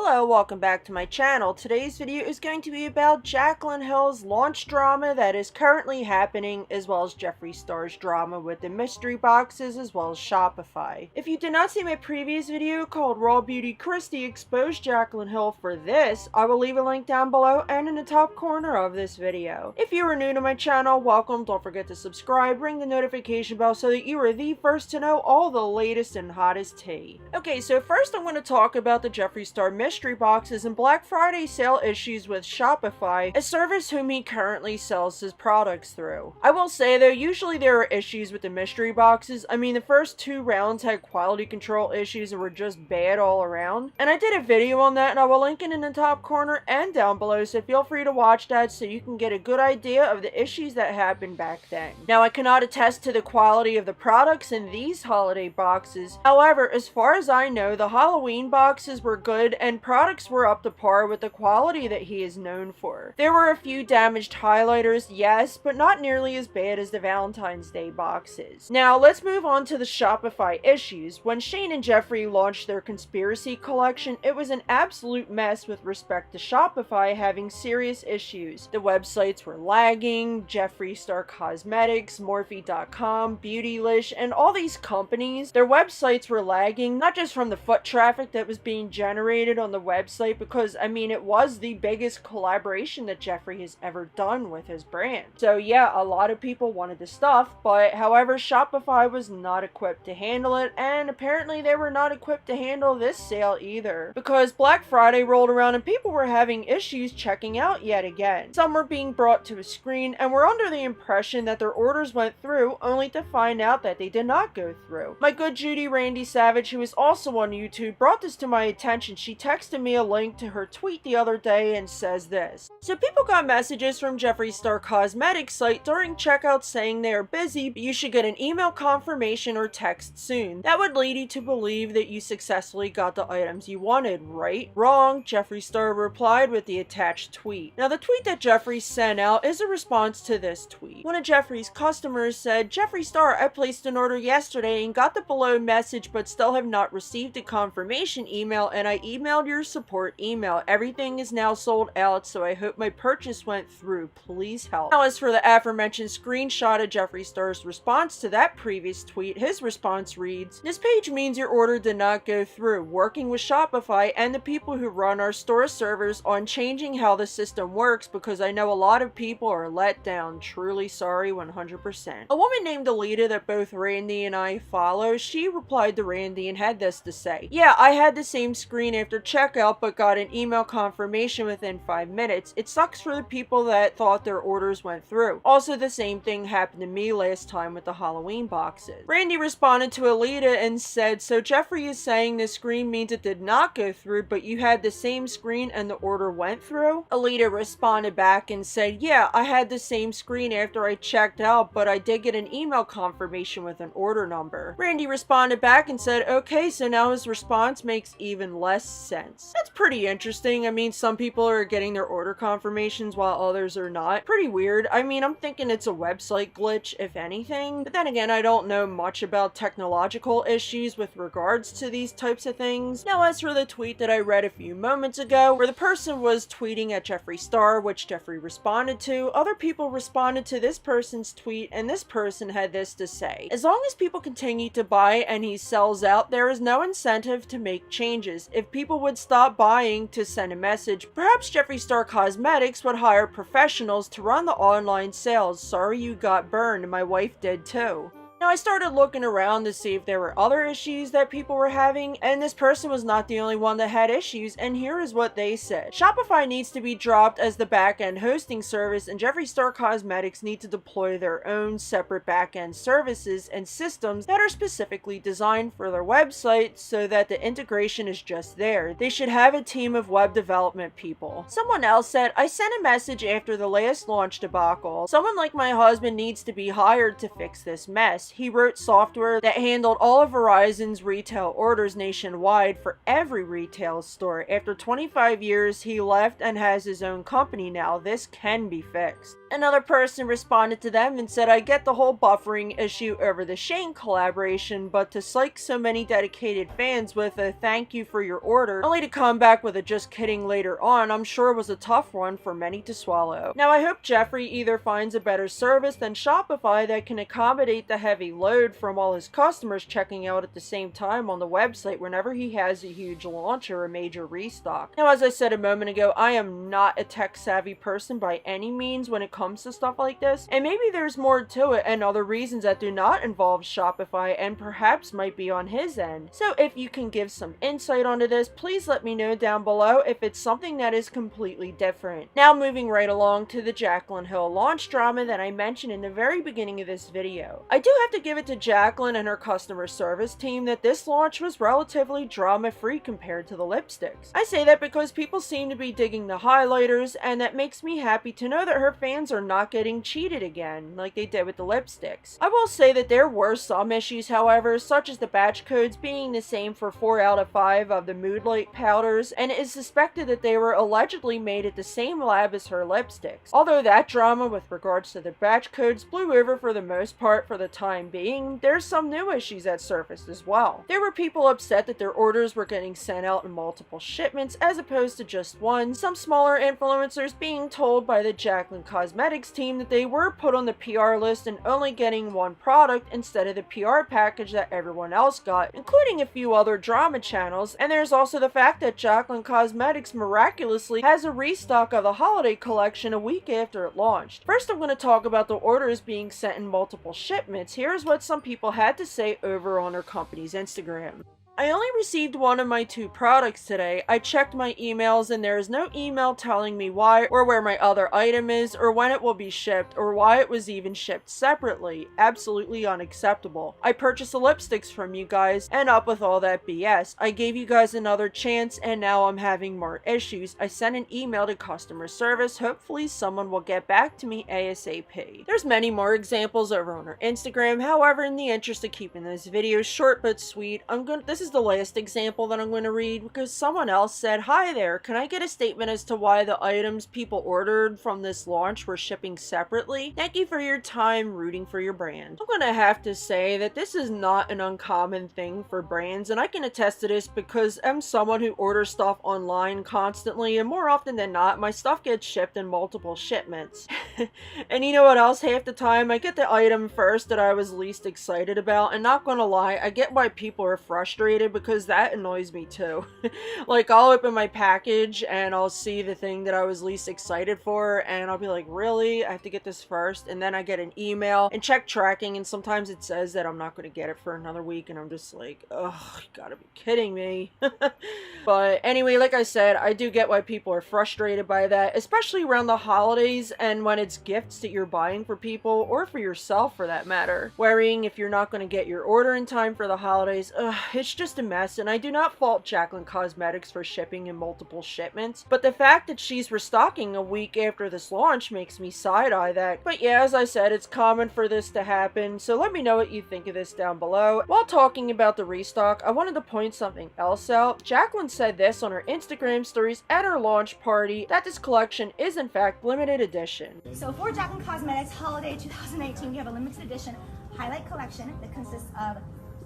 Hello, welcome back to my channel. Today's video is going to be about Jaclyn Hill's launch drama that is currently happening, as well as Jeffree Star's drama with the mystery boxes, as well as Shopify. If you did not see my previous video called Raw Beauty Christie exposed Jaclyn Hill for this, I will leave a link down below and in the top corner of this video. If you are new to my channel, welcome. Don't forget to subscribe, ring the notification bell so that you are the first to know all the latest and hottest tea. Okay, so first I'm going to talk about the Jeffree Star mystery boxes and Black Friday sale issues with Shopify, a service whom he currently sells his products through. I will say though, usually there are issues with the mystery boxes. I mean, the first two rounds had quality control issues and were just bad all around. And I did a video on that and I will link it in the top corner and down below, so feel free to watch that so you can get a good idea of the issues that happened back then. Now, I cannot attest to the quality of the products in these holiday boxes. However, as far as I know, the Halloween boxes were good and products were up to par with the quality that he is known for. There were a few damaged highlighters, yes, but not nearly as bad as the Valentine's Day boxes. Now, let's move on to the Shopify issues. When Shane and Jeffree launched their conspiracy collection, it was an absolute mess with respect to Shopify having serious issues. The websites were lagging, Jeffree Star Cosmetics, Morphe.com, Beautylish, and all these companies, their websites were lagging, not just from the foot traffic that was being generated on the website, because I mean it was the biggest collaboration that Jeffree has ever done with his brand. So yeah, a lot of people wanted the stuff, but however Shopify was not equipped to handle it, and apparently they were not equipped to handle this sale either, because Black Friday rolled around and people were having issues checking out yet again. Some were being brought to a screen and were under the impression that their orders went through, only to find out that they did not go through. My good Judy Randy Savage, who is also on YouTube, brought this to my attention. She texted me a link to her tweet the other day and says this. So people got messages from Jeffree Star Cosmetics site during checkout saying they are busy, but you should get an email confirmation or text soon. That would lead you to believe that you successfully got the items you wanted, right? Wrong, Jeffree Star replied with the attached tweet. Now the tweet that Jeffree sent out is a response to this tweet. One of Jeffree's customers said, Jeffree Star, I placed an order yesterday and got the below message but still have not received a confirmation email, and I emailed your support email. Everything is now sold out, so I hope my purchase went through. Please help. Now, as for the aforementioned screenshot of Jeffree Star's response to that previous tweet, his response reads, this page means your order did not go through. Working with Shopify and the people who run our store servers on changing how the system works, because I know a lot of people are let down. Truly sorry, 100%. A woman named Alita that both Randy and I follow, she replied to Randy and had this to say. Yeah, I had the same screen after checkout but got an email confirmation within 5 minutes. It sucks for the people that thought their orders went through. Also, the same thing happened to me last time with the Halloween boxes. Randy responded to Alita and said, so Jeffree is saying this screen means it did not go through, but you had the same screen and the order went through? Alita responded back and said, yeah, I had the same screen after I checked out, but I did get an email confirmation with an order number. Randy responded back and said, okay, so now his response makes even less sense. That's pretty interesting. I mean, some people are getting their order confirmations while others are not. Pretty weird. I mean, I'm thinking it's a website glitch, if anything. But then again, I don't know much about technological issues with regards to these types of things. Now, as for the tweet that I read a few moments ago, where the person was tweeting at Jeffree Star, which Jeffree responded to, other people responded to this person's tweet, and this person had this to say. As long as people continue to buy and he sells out, there is no incentive to make changes. If people would stop buying to send a message, perhaps Jeffree Star Cosmetics would hire professionals to run the online sales. Sorry you got burned, my wife did too. Now, I started looking around to see if there were other issues that people were having, and this person was not the only one that had issues, and here is what they said. Shopify needs to be dropped as the back-end hosting service, and Jeffree Star Cosmetics need to deploy their own separate back-end services and systems that are specifically designed for their website so that the integration is just there. They should have a team of web development people. Someone else said, I sent a message after the last launch debacle. Someone like my husband needs to be hired to fix this mess. PS. He wrote software that handled all of Verizon's retail orders nationwide for every retail store. After 25 years, he left and has his own company now. This can be fixed. Another person responded to them and said, I get the whole buffering issue over the Shane collaboration, but to psych so many dedicated fans with a thank you for your order, only to come back with a just kidding later on, I'm sure was a tough one for many to swallow. Now I hope Jeffrey either finds a better service than Shopify that can accommodate the heavy load from all his customers checking out at the same time on the website whenever he has a huge launch or a major restock. Now as I said a moment ago, I am not a tech savvy person by any means when it comes to stuff like this, and maybe there's more to it and other reasons that do not involve Shopify and perhaps might be on his end. So if you can give some insight onto this, please let me know down below if it's something that is completely different. Now moving right along to the Jaclyn Hill launch drama that I mentioned in the very beginning of this video. I do have to give it to Jaclyn and her customer service team that this launch was relatively drama-free compared to the lipsticks. I say that because people seem to be digging the highlighters, and that makes me happy to know that her fans are not getting cheated again, like they did with the lipsticks. I will say that there were some issues, however, such as the batch codes being the same for 4 out of 5 of the Mood Light powders, and it is suspected that they were allegedly made at the same lab as her lipsticks. Although that drama with regards to the batch codes blew over for the most part for the time being, there's some new issues that surfaced as well. There were people upset that their orders were getting sent out in multiple shipments as opposed to just one, some smaller influencers being told by the Jaclyn Cosmetics team that they were put on the PR list and only getting one product instead of the PR package that everyone else got, including a few other drama channels. And there's also the fact that Jaclyn Cosmetics miraculously has a restock of the holiday collection a week after it launched. First, I'm going to talk about the orders being sent in multiple shipments. Here's what some people had to say over on her company's Instagram. I only received one of my 2 products today. I checked my emails and there is no email telling me why or where my other item is or when it will be shipped or why it was even shipped separately. Absolutely unacceptable. I purchased the lipsticks from you guys and up with all that BS. I gave you guys another chance and now I'm having more issues. I sent an email to customer service. Hopefully someone will get back to me ASAP. There's many more examples over on her Instagram. However, in the interest of keeping this video short but sweet, this is the last example that I'm going to read because someone else said, "Hi there, can I get a statement as to why the items people ordered from this launch were shipping separately? Thank you for your time rooting for your brand." I'm going to have to say that this is not an uncommon thing for brands, and I can attest to this because I'm someone who orders stuff online constantly, and more often than not, my stuff gets shipped in multiple shipments. And you know what else? Half the time, I get the item first that I was least excited about, and not gonna lie, I get why people are frustrated because that annoys me too. Like, I'll open my package and I'll see the thing that I was least excited for and I'll be like, really? I have to get this first? And then I get an email and check tracking and sometimes it says that I'm not going to get it for another week and I'm just like, ugh, you gotta be kidding me. But anyway, like I said, I do get why people are frustrated by that, especially around the holidays and when it's gifts that you're buying for people or for yourself for that matter. Worrying if you're not going to get your order in time for the holidays, it's just a mess, and I do not fault Jaclyn Cosmetics for shipping in multiple shipments, but the fact that she's restocking a week after this launch makes me side-eye that. But yeah, as I said, it's common for this to happen, so let me know what you think of this down below. While talking about the restock, I wanted to point something else out. Jaclyn said this on her Instagram stories at her launch party, that this collection is in fact limited edition. So for Jaclyn Cosmetics Holiday 2018, we have a limited edition highlight collection that consists of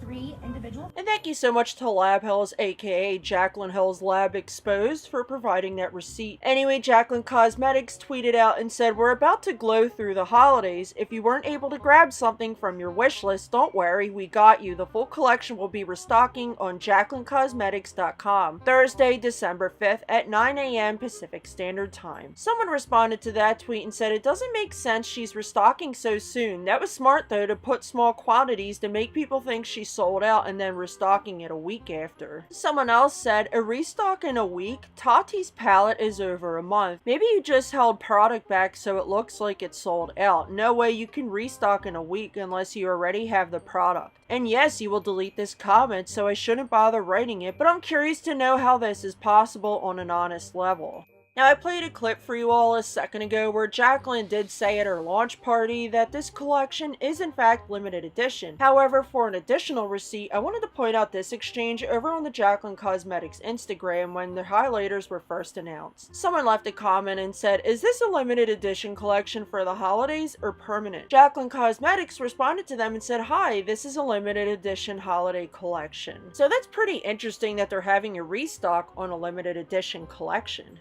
3 individual. And thank you so much to Lab Hills, aka Jaclyn Hills Lab Exposed, for providing that receipt. Anyway, Jaclyn Cosmetics tweeted out and said, "We're about to glow through the holidays. If you weren't able to grab something from your wish list, don't worry, we got you. The full collection will be restocking on jaclyncosmetics.com Thursday, December 5th at 9 a.m. Pacific Standard Time." Someone responded to that tweet and said, "It doesn't make sense she's restocking so soon. That was smart though to put small quantities to make people think she's sold out and then restocking it a week after." Someone else said, "A restock in a week? Tati's palette is over a month. Maybe you just held product back so it looks like it's sold out. No way you can restock in a week unless you already have the product." And yes, you will delete this comment, so I shouldn't bother writing it, but I'm curious to know how this is possible on an honest level. Now, I played a clip for you all a second ago where Jaclyn did say at her launch party that this collection is in fact limited edition. However, for an additional receipt, I wanted to point out this exchange over on the Jaclyn Cosmetics Instagram when the highlighters were first announced. Someone left a comment and said, "Is this a limited edition collection for the holidays or permanent?" Jaclyn Cosmetics responded to them and said, "Hi, this is a limited edition holiday collection." So that's pretty interesting that they're having a restock on a limited edition collection.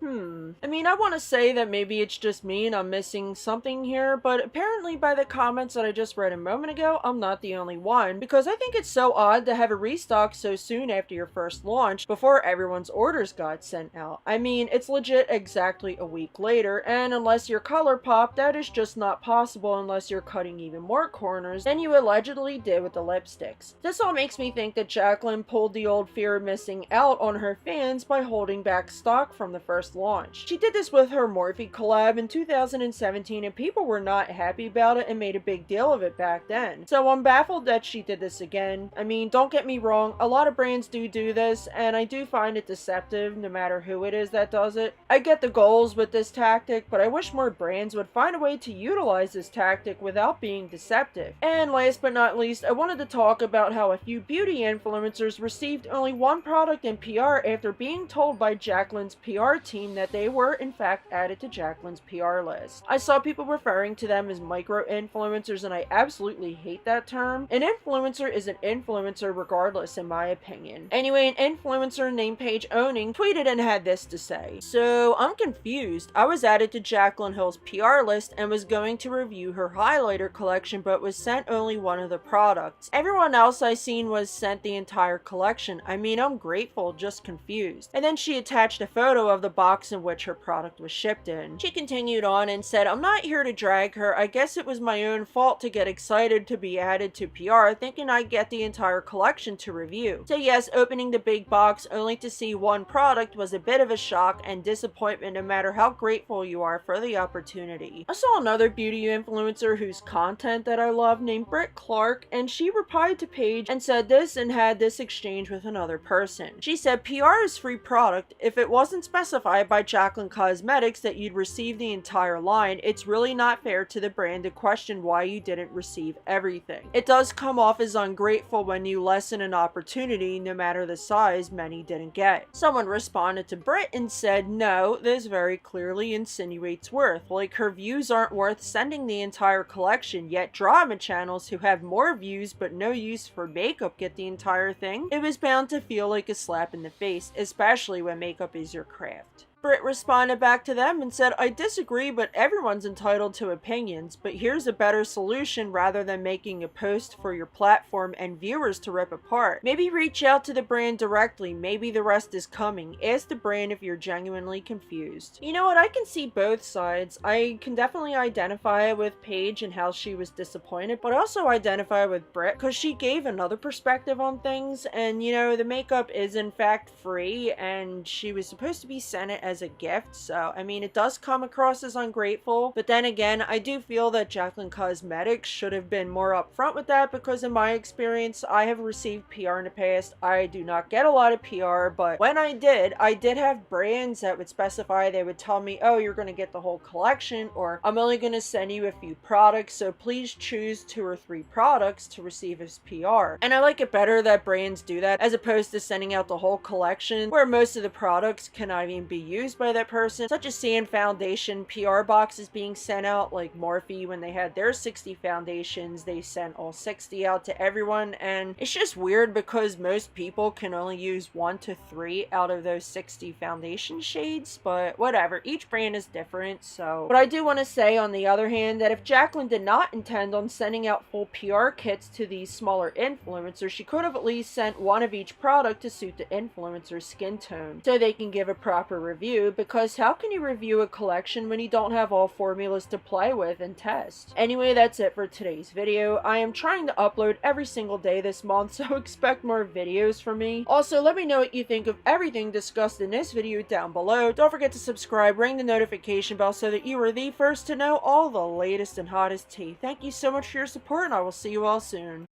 I mean, I want to say that maybe it's just me and I'm missing something here, but apparently by the comments that I just read a moment ago, I'm not the only one, because I think it's so odd to have a restock so soon after your first launch before everyone's orders got sent out. I mean, it's legit exactly a week later, and unless you're ColourPop, that is just not possible unless you're cutting even more corners than you allegedly did with the lipsticks. This all makes me think that Jaclyn pulled the old fear of missing out on her fans by holding back stock from the first launch. She did this with her Morphe collab in 2017 and people were not happy about it and made a big deal of it back then. So I'm baffled that she did this again. I mean, don't get me wrong, a lot of brands do this and I do find it deceptive no matter who it is that does it. I get the goals with this tactic, but I wish more brands would find a way to utilize this tactic without being deceptive. And last but not least, I wanted to talk about how a few beauty influencers received only one product in PR after being told by Jaclyn's PR team that they were in fact added to Jaclyn's PR list. I saw people referring to them as micro-influencers and I absolutely hate that term. An influencer is an influencer regardless in my opinion. Anyway, an influencer named Paige Owning tweeted and had this to say. "So, I'm confused. I was added to Jaclyn Hill's PR list and was going to review her highlighter collection but was sent only one of the products. Everyone else I seen was sent the entire collection. I mean, I'm grateful, just confused." And then she attached a photo of the box in which her product was shipped in. She continued on and said, "I'm not here to drag her. I guess it was my own fault to get excited to be added to PR thinking I'd get the entire collection to review. So yes, opening the big box only to see one product was a bit of a shock and disappointment no matter how grateful you are for the opportunity." I saw another beauty influencer whose content that I love named Britt Clark and she replied to Paige and said this and had this exchange with another person. She said, "PR is free product. If it wasn't specified by Jaclyn Cosmetics that you'd receive the entire line, it's really not fair to the brand to question why you didn't receive everything. It does come off as ungrateful when you lessen an opportunity no matter the size many didn't get." Someone responded to Britt and said, "No, this very clearly insinuates worth. Like her views aren't worth sending the entire collection, yet drama channels who have more views but no use for makeup get the entire thing. It was bound to feel like a slap in the face, especially when makeup is your craft." Britt responded back to them and said, "I disagree, but everyone's entitled to opinions, but here's a better solution rather than making a post for your platform and viewers to rip apart. Maybe reach out to the brand directly, maybe the rest is coming. Ask the brand if you're genuinely confused." You know what, I can see both sides. I can definitely identify with Paige and how she was disappointed, but also identify with Britt because she gave another perspective on things, and you know, the makeup is in fact free and she was supposed to be sent it as a gift, so I mean it does come across as ungrateful, but then again I do feel that Jaclyn Cosmetics should have been more upfront with that because in my experience I have received PR in the past. I do not get a lot of PR, but when I did have brands that would specify, they would tell me, "Oh, you're going to get the whole collection," or "I'm only going to send you a few products, so please choose 2 or 3 products to receive as PR." And I like it better that brands do that as opposed to sending out the whole collection where most of the products cannot even be used by that person, such as seeing foundation PR boxes being sent out, like Morphe when they had their 60 foundations, they sent all 60 out to everyone, and it's just weird because most people can only use 1 to 3 out of those 60 foundation shades, but whatever, each brand is different. So, but I do want to say on the other hand that if Jaclyn did not intend on sending out full PR kits to these smaller influencers, she could have at least sent one of each product to suit the influencer's skin tone so they can give a proper review, because how can you review a collection when you don't have all formulas to play with and test? Anyway, that's it for today's video. I am trying to upload every single day this month, so expect more videos from me. Also, let me know what you think of everything discussed in this video down below. Don't forget to subscribe, ring the notification bell so that you are the first to know all the latest and hottest tea. Thank you so much for your support, and I will see you all soon.